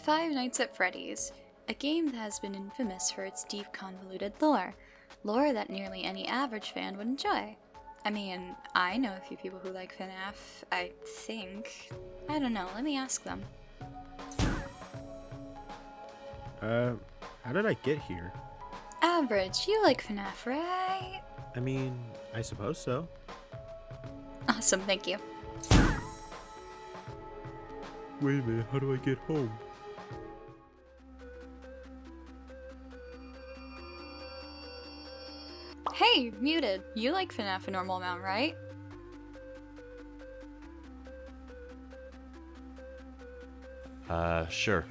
Five Nights at Freddy's, a game that has been infamous for its deep, convoluted lore. Lore that nearly any average fan would enjoy. I mean, I know a few people who like FNAF, I think. I don't know, let me ask them. How did I get here? Average, you like FNAF, right? I mean, I suppose so. Awesome, thank you. Wait a minute, how do I get home? Hey, muted, you like FNAF a normal amount, right? Sure.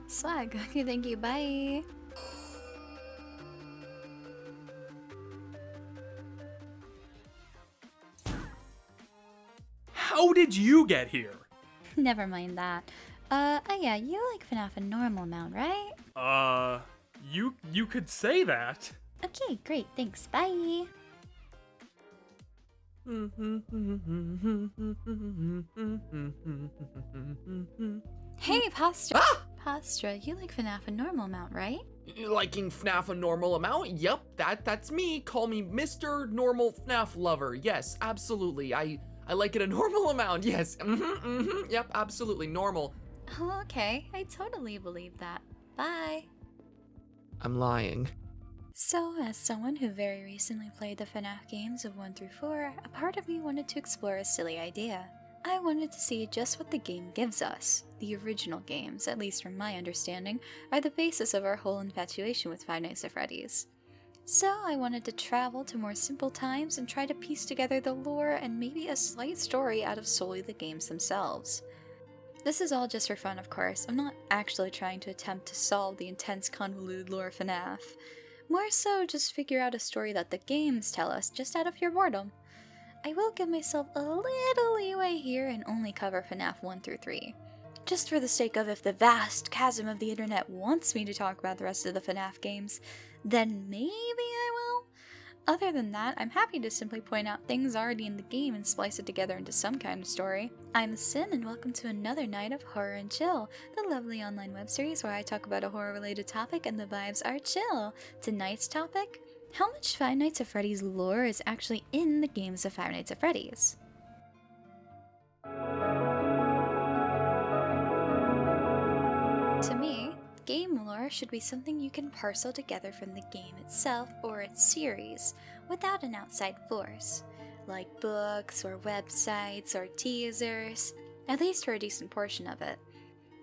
Swag, okay, thank you, bye. How did you get here? Never mind that. Yeah, you like FNAF a normal amount, right? You could say that. Okay, great, thanks, bye. Hey, Pastra. Ah! Pastra, you like FNAF a normal amount, right? You liking FNAF a normal amount? Yep, that's me. Call me Mr. Normal FNAF Lover. Yes, absolutely. I like it a normal amount. Yes. Yep, absolutely normal. Oh, okay, I totally believe that. Bye. I'm lying. So, as someone who very recently played the FNAF games of 1 through 4, a part of me wanted to explore a silly idea. I wanted to see just what the game gives us. The original games, at least from my understanding, are the basis of our whole infatuation with Five Nights at Freddy's. So I wanted to travel to more simple times and try to piece together the lore and maybe a slight story out of solely the games themselves. This is all just for fun, of course. I'm not actually trying to attempt to solve the intense, convoluted lore of FNAF. More so, just figure out a story that the games tell us just out of pure boredom. I will give myself a little leeway here and only cover FNAF 1 through 3. Just for the sake of if the vast chasm of the internet wants me to talk about the rest of the FNAF games, then maybe I will. Other than that, I'm happy to simply point out things already in the game and splice it together into some kind of story. I'm Synn, and welcome to another night of Horror and Chill, the lovely online web series where I talk about a horror-related topic and the vibes are chill. Tonight's topic? How much Five Nights at Freddy's lore is actually in the games of Five Nights at Freddy's? To me, game lore should be something you can parcel together from the game itself or its series, without an outside force, like books or websites or teasers, at least for a decent portion of it.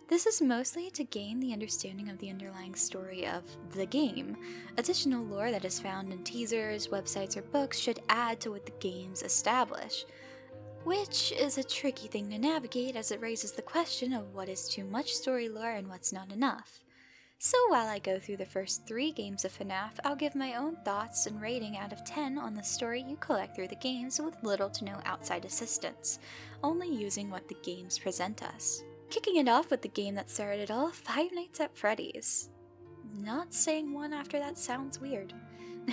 This is mostly to gain the understanding of the underlying story of the game. Additional lore that is found in teasers, websites, or books should add to what the games establish, which is a tricky thing to navigate as it raises the question of what is too much story lore and what's not enough. So while I go through the first 3 games of FNAF, I'll give my own thoughts and rating out of 10 on the story you collect through the games with little to no outside assistance, only using what the games present us. Kicking it off with the game that started it all, Five Nights at Freddy's. Not saying one after that sounds weird.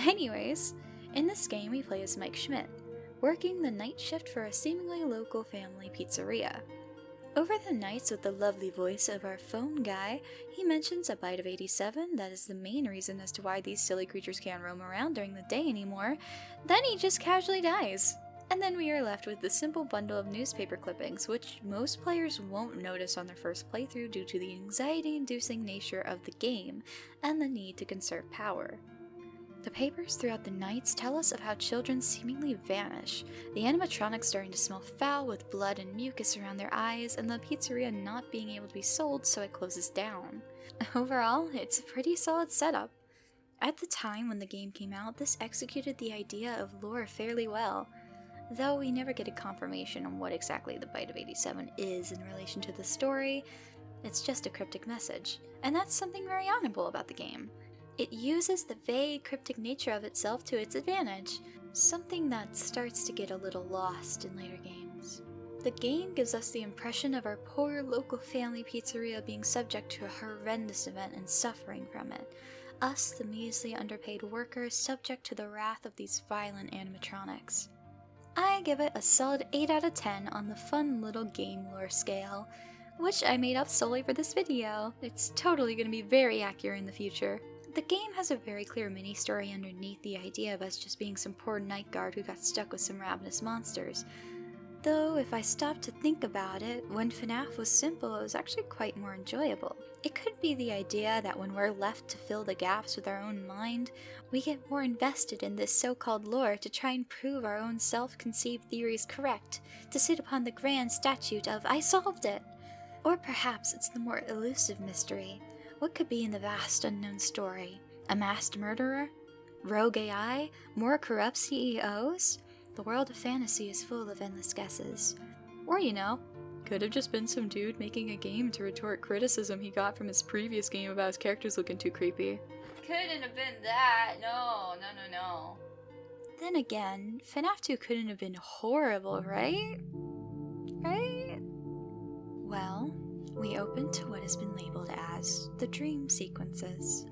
Anyways, in this game we play as Mike Schmidt, working the night shift for a seemingly local family pizzeria. Over the nights with the lovely voice of our phone guy, he mentions a bite of 87 that is the main reason as to why these silly creatures can't roam around during the day anymore. Then he just casually dies. And then we are left with the simple bundle of newspaper clippings, which most players won't notice on their first playthrough due to the anxiety-inducing nature of the game and the need to conserve power. The papers throughout the nights tell us of how children seemingly vanish, the animatronics starting to smell foul with blood and mucus around their eyes, and the pizzeria not being able to be sold so it closes down. Overall, it's a pretty solid setup. At the time when the game came out, this executed the idea of lore fairly well, though we never get a confirmation on what exactly the Bite of 87 is in relation to the story. It's just a cryptic message, and that's something very honorable about the game. It uses the vague, cryptic nature of itself to its advantage, something that starts to get a little lost in later games. The game gives us the impression of our poor local family pizzeria being subject to a horrendous event and suffering from it. Us, the measly underpaid workers, subject to the wrath of these violent animatronics. I give it a solid 8 out of 10 on the fun little game lore scale. which I made up solely for this video. It's totally going to be very accurate in the future. The game has a very clear mini-story underneath the idea of us just being some poor night guard who got stuck with some ravenous monsters. Though, if I stop to think about it, when FNAF was simple, it was actually quite more enjoyable. It could be the idea that when we're left to fill the gaps with our own mind, we get more invested in this so-called lore to try and prove our own self-conceived theories correct, to sit upon the grand statute of, I solved it! Or perhaps it's the more elusive mystery. What could be in the vast unknown story? A masked murderer? Rogue AI? More corrupt CEOs? The world of fantasy is full of endless guesses. Or, could have just been some dude making a game to retort criticism he got from his previous game about his characters looking too creepy. Couldn't have been that. No. Then again, FNAF 2 couldn't have been horrible, right? Right? Well, we open to what has been labeled as the dream sequences.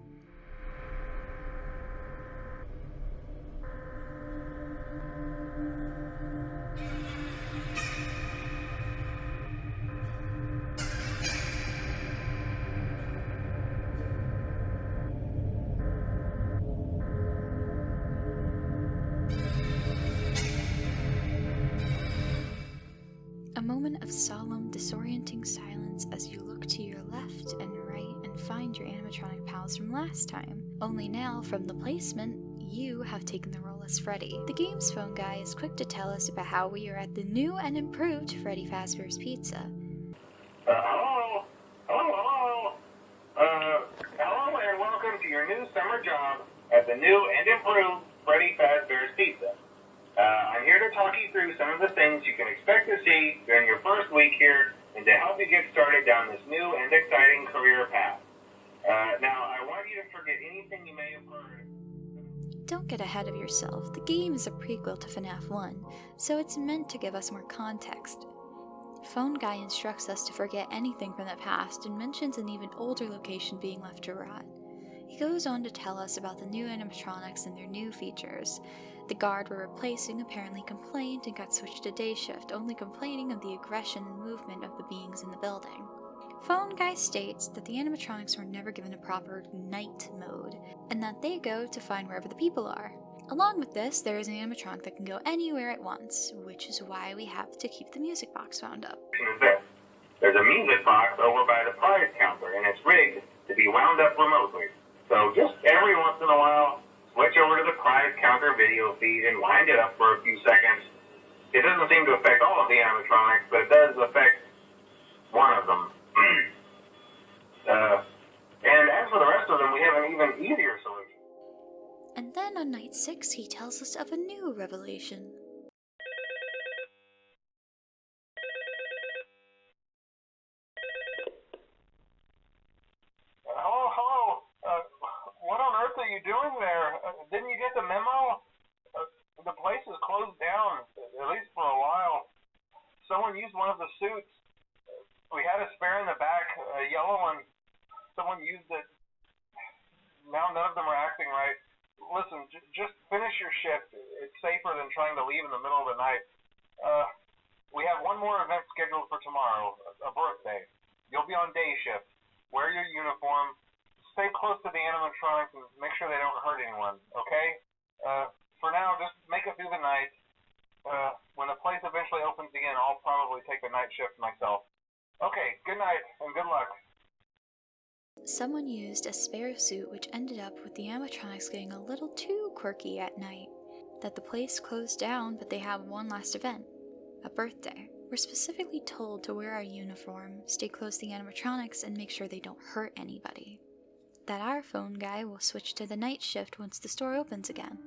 A moment of solemn, disorienting silence as you look to your left and right and find your animatronic pals from last time. Only now, from the placement, you have taken the role as Freddy. The game's phone guy is quick to tell us about how we are at the new and improved Freddy Fazbear's Pizza. Hello, and welcome to your new summer job at the new and improved Freddy Fazbear's Pizza. I'm here to talk you through some of the things you can expect to see during your first week here and to help you get started down this new and exciting career path. Now, I want you to forget anything you may have heard. Don't get ahead of yourself. The game is a prequel to FNAF 1, so it's meant to give us more context. Phone Guy instructs us to forget anything from the past and mentions an even older location being left to rot. He goes on to tell us about the new animatronics and their new features. The guard we're replacing apparently complained and got switched to day shift, only complaining of the aggression and movement of the beings in the building. Phone Guy states that the animatronics were never given a proper night mode, and that they go to find wherever the people are. Along with this, there is an animatronic that can go anywhere at once, which is why we have to keep the music box wound up. There's a music box over by the prize counter, and it's rigged to be wound up remotely. So just every once in a while, switch over to the prize counter video feed and wind it up for a few seconds. It doesn't seem to affect all of the animatronics, but it does affect one of them. And as for the rest of them, we have an even easier solution. And then on night 6, he tells us of a new revelation. Hello. What on earth are you doing there? Didn't you get the memo? The place is closed down, at least for a while. Someone used one of the suits. We had a spare in the back, a yellow one. Someone used it. Now none of them are acting right. Listen, just finish your shift. It's safer than trying to leave in the middle of the night. We have one more event scheduled for tomorrow, a birthday. You'll be on day shift. Wear your uniform. Stay close to the animatronics and make sure they don't hurt anyone, okay? For now, just make it through the night. When the place eventually opens again, I'll probably take the night shift myself. Okay, good night and good luck. Someone used a spare suit, which ended up with the animatronics getting a little too quirky at night. That the place closed down, but they have one last event. A birthday. We're specifically told to wear our uniform, stay close to the animatronics, and make sure they don't hurt anybody. That our phone guy will switch to the night shift once the store opens again.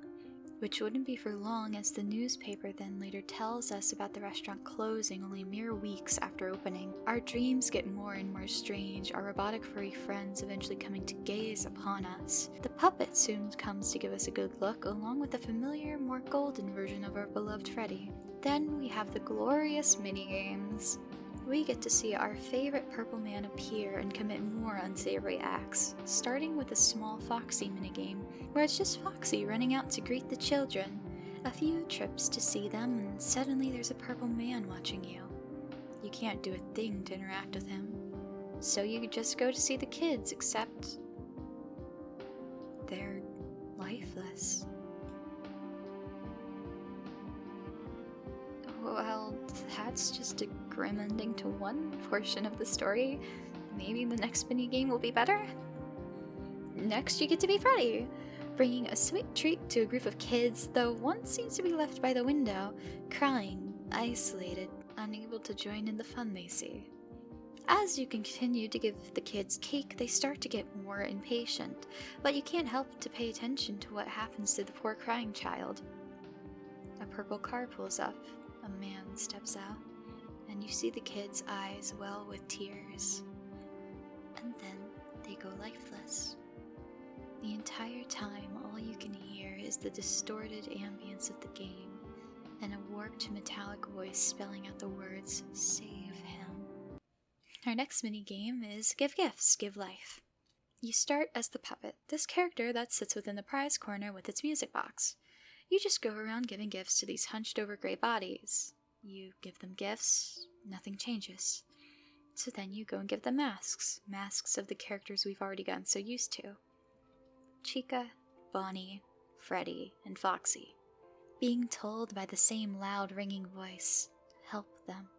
Which wouldn't be for long, as the newspaper then later tells us about the restaurant closing only mere weeks after opening. Our dreams get more and more strange, our robotic furry friends eventually coming to gaze upon us. The puppet soon comes to give us a good look, along with the familiar, more golden version of our beloved Freddy. Then we have the glorious minigames. We get to see our favorite purple man appear and commit more unsavory acts, starting with a small Foxy minigame, where it's just Foxy running out to greet the children. A few trips to see them, and suddenly there's a purple man watching you. you can't do a thing to interact with him. So you just go to see the kids, except they're lifeless. Well, that's just a grim ending to one portion of the story. Maybe the next minigame will be better? Next, you get to be Freddy, bringing a sweet treat to a group of kids, though one seems to be left by the window, crying, isolated, unable to join in the fun they see. As you continue to give the kids cake, they start to get more impatient, but you can't help to pay attention to what happens to the poor crying child. A purple car pulls up, a man steps out, and you see the kid's eyes well with tears. And then they go lifeless. The entire time, all you can hear is the distorted ambience of the game, and a warped metallic voice spelling out the words, "Save him." Our next mini-game is Give Gifts, Give Life. You start as the puppet, this character that sits within the prize corner with its music box. You just go around giving gifts to these hunched over gray bodies. You give them gifts, nothing changes. So then you go and give them masks of the characters we've already gotten so used to. Chica, Bonnie, Freddy, and Foxy. Being told by the same loud ringing voice, help them.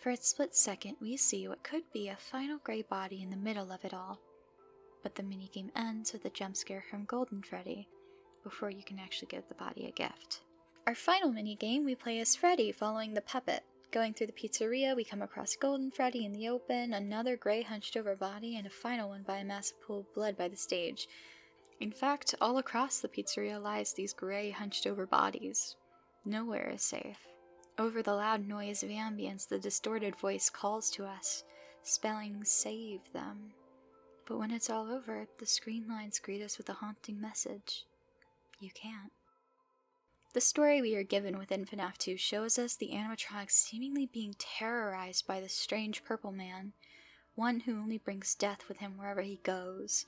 For a split second, we see what could be a final gray body in the middle of it all. But the minigame ends with a jump scare from Golden Freddy, before you can actually give the body a gift. Our final minigame, we play as Freddy following the puppet. Going through the pizzeria, we come across Golden Freddy in the open, another gray hunched over body, and a final one by a massive pool of blood by the stage. In fact, all across the pizzeria lies these gray hunched over bodies. Nowhere is safe. Over the loud noise of ambience, the distorted voice calls to us, spelling "save them." But when it's all over, the screen lines greet us with a haunting message. You can't. The story we are given within FNAF 2 shows us the animatronics seemingly being terrorized by the strange purple man, one who only brings death with him wherever he goes.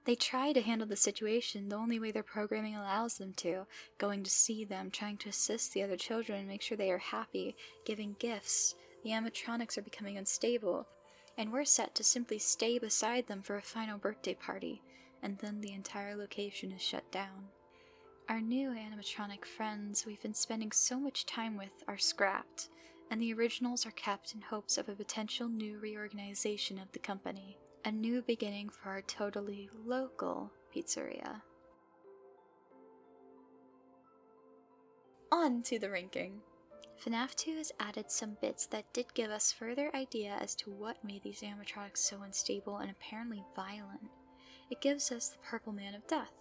They try to handle the situation the only way their programming allows them to, going to see them, trying to assist the other children and make sure they are happy, giving gifts. The animatronics are becoming unstable, and we're set to simply stay beside them for a final birthday party, and then the entire location is shut down. Our new animatronic friends we've been spending so much time with are scrapped, and the originals are kept in hopes of a potential new reorganization of the company. A new beginning for our totally local pizzeria. On to the ranking. FNAF 2 has added some bits that did give us further idea as to what made these animatronics so unstable and apparently violent. It gives us the Purple Man of Death,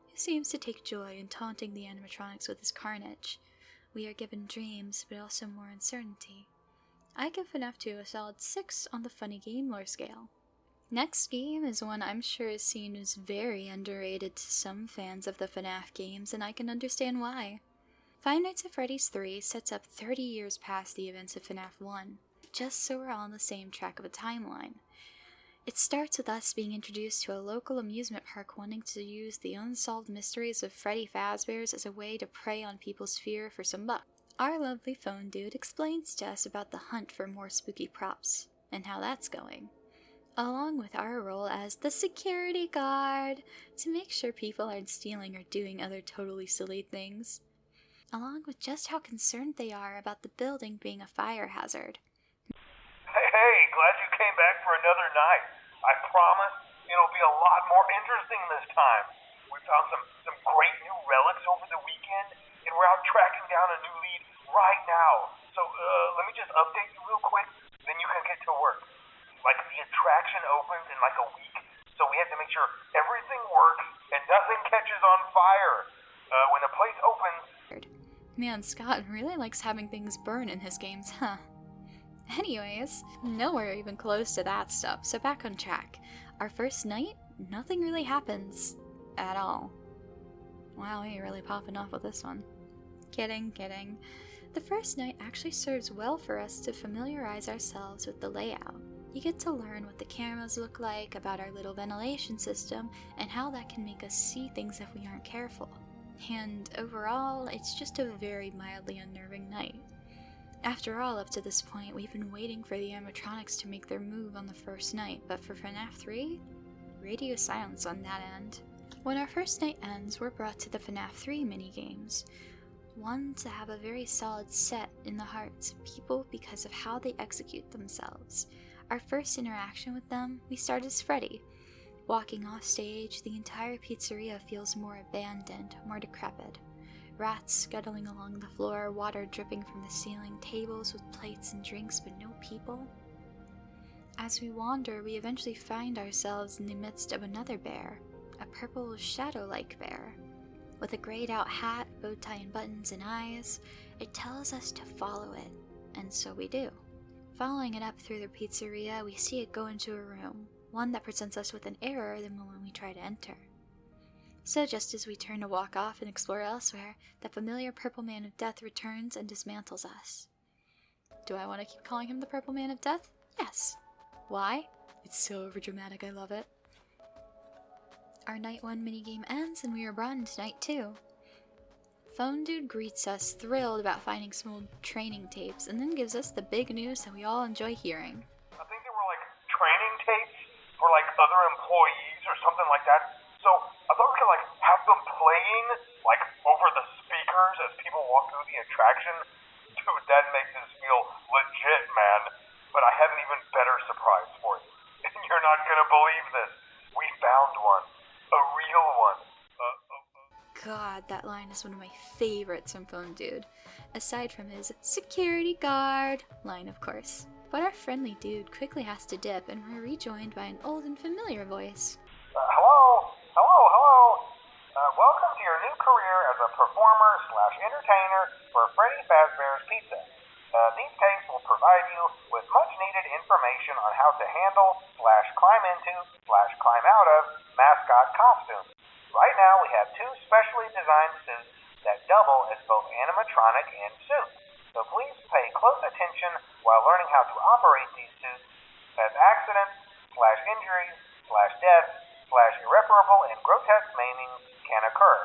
who seems to take joy in taunting the animatronics with his carnage. We are given dreams, but also more uncertainty. I give FNAF 2 a solid 6 on the funny game lore scale. Next game is one I'm sure is seen as very underrated to some fans of the FNAF games, and I can understand why. Five Nights at Freddy's 3 sets up 30 years past the events of FNAF 1, just so we're all on the same track of a timeline. It starts with us being introduced to a local amusement park wanting to use the unsolved mysteries of Freddy Fazbear's as a way to prey on people's fear for some bucks. Our lovely phone dude explains to us about the hunt for more spooky props, and how that's going, along with our role as the security guard to make sure people aren't stealing or doing other totally silly things, along with just how concerned they are about the building being a fire hazard. Hey, glad you came back for another night. I promise it'll be a lot more interesting this time. We found some great new relics over the weekend, and we're out tracking down a new lead right now. So let me just update you real quick, then you can get to work. Like, the attraction opens in like a week, so we have to make sure everything works and nothing catches on fire. When the place opens... Man, Scott really likes having things burn in his games, huh? Anyways, nowhere even close to that stuff, so back on track. Our first night, nothing really happens. At all. Wow, you're really popping off with this one. Kidding. The first night actually serves well for us to familiarize ourselves with the layout. You get to learn what the cameras look like, about our little ventilation system, and how that can make us see things if we aren't careful. And overall, it's just a very mildly unnerving night. After all, up to this point, we've been waiting for the animatronics to make their move on the first night, but for FNAF 3, radio silence on that end. When our first night ends, we're brought to the FNAF 3 minigames. Ones that have a very solid set in the hearts of people because of how they execute themselves. Our first interaction with them, we start as Freddy. Walking off stage, the entire pizzeria feels more abandoned, more decrepit. Rats scuttling along the floor, water dripping from the ceiling, tables with plates and drinks but no people. As we wander, we eventually find ourselves in the midst of another bear, a purple shadow-like bear. With a grayed-out hat, bow tie and buttons and eyes, it tells us to follow it, and so we do. Following it up through the pizzeria, we see it go into a room, one that presents us with an error the moment we try to enter. So just as we turn to walk off and explore elsewhere, the familiar Purple Man of Death returns and dismantles us. Do I want to keep calling him the Purple Man of Death? Yes. Why? It's so overdramatic, I love it. Our Night 1 minigame ends and we are brought into Night 2. Phone Dude greets us, thrilled about finding some old training tapes, and then gives us the big news that we all enjoy hearing. I think they were like training tapes for like other employees or something like that. So I thought we could like have them playing like over the speakers as people walk through the attraction. Dude, that makes us feel legit, man. But I have an even better surprise for you. And you're not gonna believe this. We found one. A real one. God, that line is one of my favorites from Phone Dude. Aside from his security guard line, of course. But our friendly dude quickly has to dip, and we're rejoined by an old and familiar voice. Hello? Welcome to your new career as a performer/entertainer for Freddy Fazbear's Pizza. These tapes will provide you with much-needed information on how to handle/climb into/climb out of mascot costumes. Right now, we have two specially designed suits that double as both animatronic and suit. So please pay close attention while learning how to operate these suits, as accidents/injuries/deaths/irreparable and grotesque maimings can occur.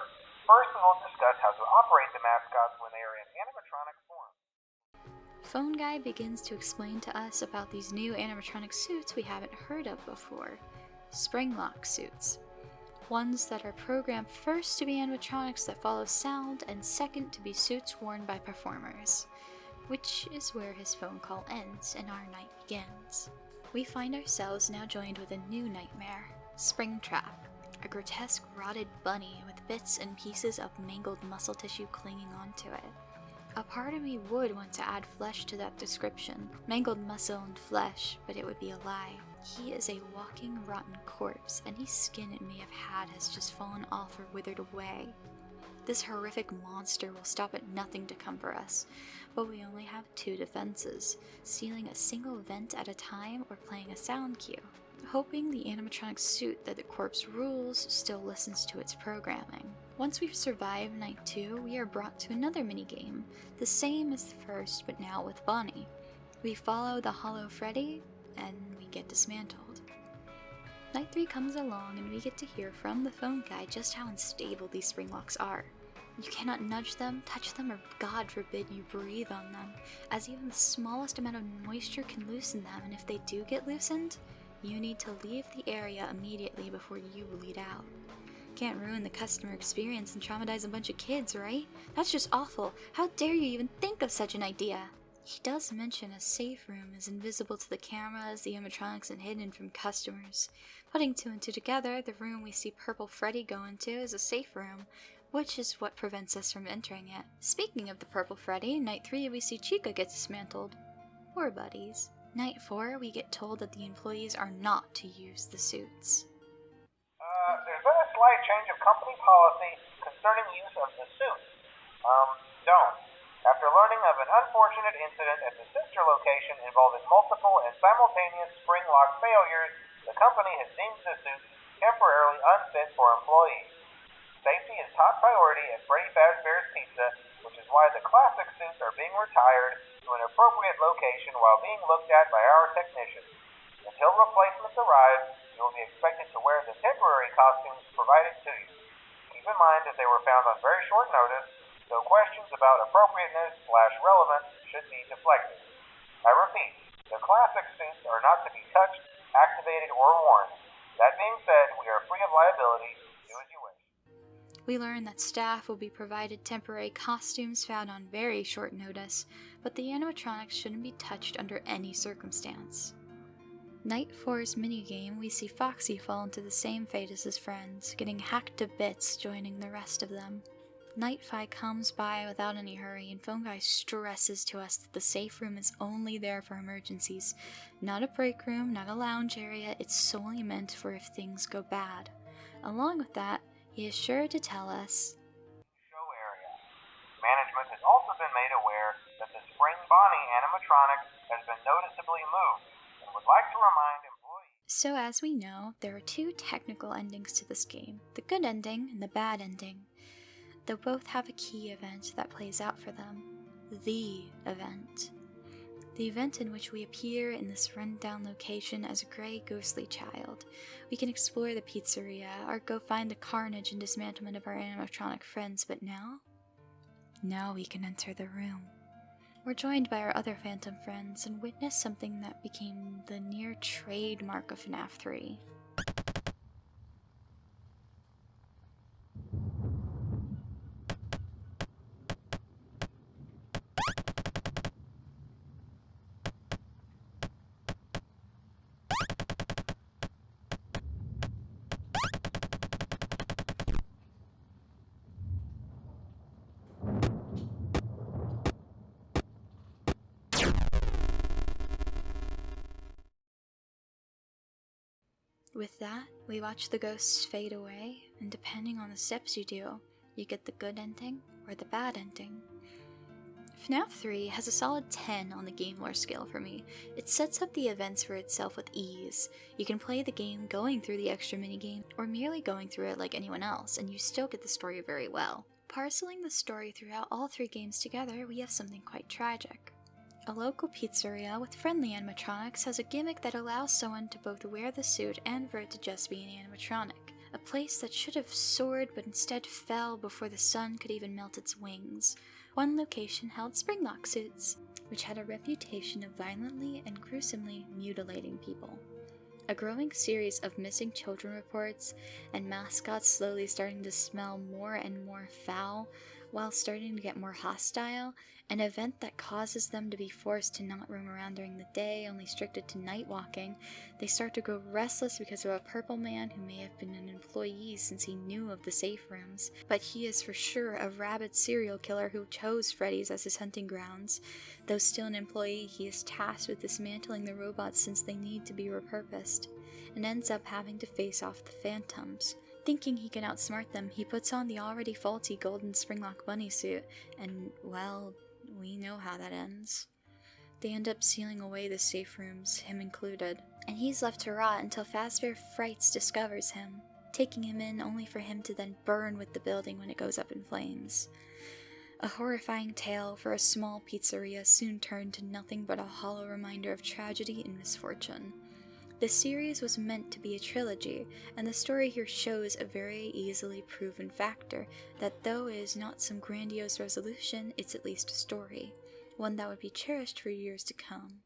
First, we will discuss how to operate the mascots when they are in animatronic form. Phone Guy begins to explain to us about these new animatronic suits we haven't heard of before. Spring-lock suits. Ones that are programmed first to be animatronics that follow sound, and second to be suits worn by performers. Which is where his phone call ends and our night begins. We find ourselves now joined with a new nightmare, Springtrap, a grotesque rotted bunny with bits and pieces of mangled muscle tissue clinging onto it. A part of me would want to add flesh to that description, mangled muscle and flesh, but it would be a lie. He is a walking, rotten corpse, and any skin it may have had has just fallen off or withered away. This horrific monster will stop at nothing to come for us, but we only have two defenses, sealing a single vent at a time or playing a sound cue, hoping the animatronic suit that the corpse rules still listens to its programming. Once we've survived Night 2, we are brought to another minigame, the same as the first but now with Bonnie. We follow the Hollow Freddy, and we get dismantled. Night 3 comes along and we get to hear from the phone guy just how unstable these spring locks are. You cannot nudge them, touch them, or God forbid you breathe on them, as even the smallest amount of moisture can loosen them, and if they do get loosened, you need to leave the area immediately before you bleed out. Can't ruin the customer experience and traumatize a bunch of kids, right? That's just awful. How dare you even think of such an idea? He does mention a safe room is invisible to the cameras, the animatronics, and hidden from customers. Putting two and two together, the room we see Purple Freddy go into is a safe room, which is what prevents us from entering it. Speaking of the Purple Freddy, Night 3 we see Chica get dismantled. Poor buddies. Night 4 we get told that the employees are not to use the suits. There's been a slight change of company policy concerning use of the suits. Don't. After learning of an unfortunate incident at the sister location involving multiple and simultaneous spring lock failures, the company has deemed the suits temporarily unfit for employees. Safety is top priority at Freddy Fazbear's Pizza, which is why the classic suits are being retired to an appropriate location while being looked at by our technicians. Until replacements arrive, you will be expected to wear the temporary costumes provided to you. Keep in mind that they were found on very short notice, so questions about appropriateness/relevance should be deflected. I repeat, the classic suits are not to be touched, activated, or worn. That being said, we are free of liability. Do as you wish. We learn that staff will be provided temporary costumes found on very short notice, but the animatronics shouldn't be touched under any circumstance. Night 4's minigame, we see Foxy fall into the same fate as his friends, getting hacked to bits, joining the rest of them. Night 5 comes by without any hurry, and Phone Guy stresses to us that the safe room is only there for emergencies. Not a break room, not a lounge area, it's solely meant for if things go bad. Along with that, he is sure to tell us, Show area. Management has also been made aware that the Spring Bonnie animatronic has been noticeably moved and would like to remind employees. So as we know, there are two technical endings to this game, the good ending and the bad ending. Though both have a key event that plays out for them. The event. The event in which we appear in this run-down location as a grey, ghostly child. We can explore the pizzeria, or go find the carnage and dismantlement of our animatronic friends, but now? Now we can enter the room. We're joined by our other phantom friends and witness something that became the near trademark of Fnaf 3. With that, we watch the ghosts fade away, and depending on the steps you do, you get the good ending or the bad ending. Fnaf 3 has a solid 10 on the game lore scale for me. It sets up the events for itself with ease. You can play the game going through the extra minigame, or merely going through it like anyone else, and you still get the story very well. Parceling the story throughout all 3 games together, we have something quite tragic. A local pizzeria with friendly animatronics has a gimmick that allows someone to both wear the suit and for it to just be an animatronic. A place that should have soared but instead fell before the sun could even melt its wings. One location held Springlock suits, which had a reputation of violently and gruesomely mutilating people. A growing series of missing children reports, and mascots slowly starting to smell more and more foul, while starting to get more hostile, an event that causes them to be forced to not roam around during the day, only restricted to night walking. They start to grow restless because of a purple man who may have been an employee since he knew of the safe rooms, but he is for sure a rabid serial killer who chose Freddy's as his hunting grounds. Though still an employee, he is tasked with dismantling the robots since they need to be repurposed, and ends up having to face off the phantoms. Thinking he can outsmart them, he puts on the already faulty golden Springlock bunny suit, and, well, we know how that ends. They end up sealing away the safe rooms, him included, and he's left to rot until Fazbear Frights discovers him, taking him in only for him to then burn with the building when it goes up in flames. A horrifying tale for a small pizzeria soon turned to nothing but a hollow reminder of tragedy and misfortune. This series was meant to be a trilogy, and the story here shows a very easily proven factor that though it is not some grandiose resolution, it's at least a story, one that would be cherished for years to come.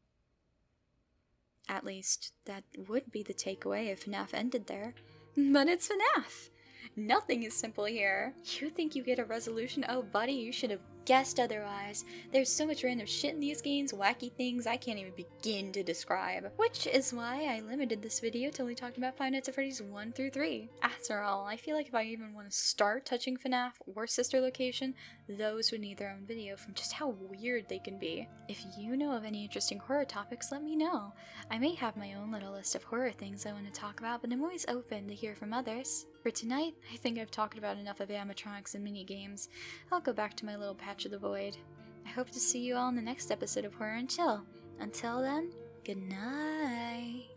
At least, that would be the takeaway if FNAF ended there. But it's FNAF! Nothing is simple here. You think you get a resolution? Oh buddy, you should have guessed otherwise. There's so much random shit in these games, wacky things I can't even begin to describe. Which is why I limited this video to only talking about Five Nights at Freddy's 1 through 3. After all, I feel like if I even want to start touching FNAF or Sister Location, those would need their own video from just how weird they can be. If you know of any interesting horror topics, let me know. I may have my own little list of horror things I want to talk about, but I'm always open to hear from others. For tonight, I think I've talked about enough of animatronics and mini-games. I'll go back to my little patch of the void. I hope to see you all in the next episode of Horror and Chill. Until then, good night.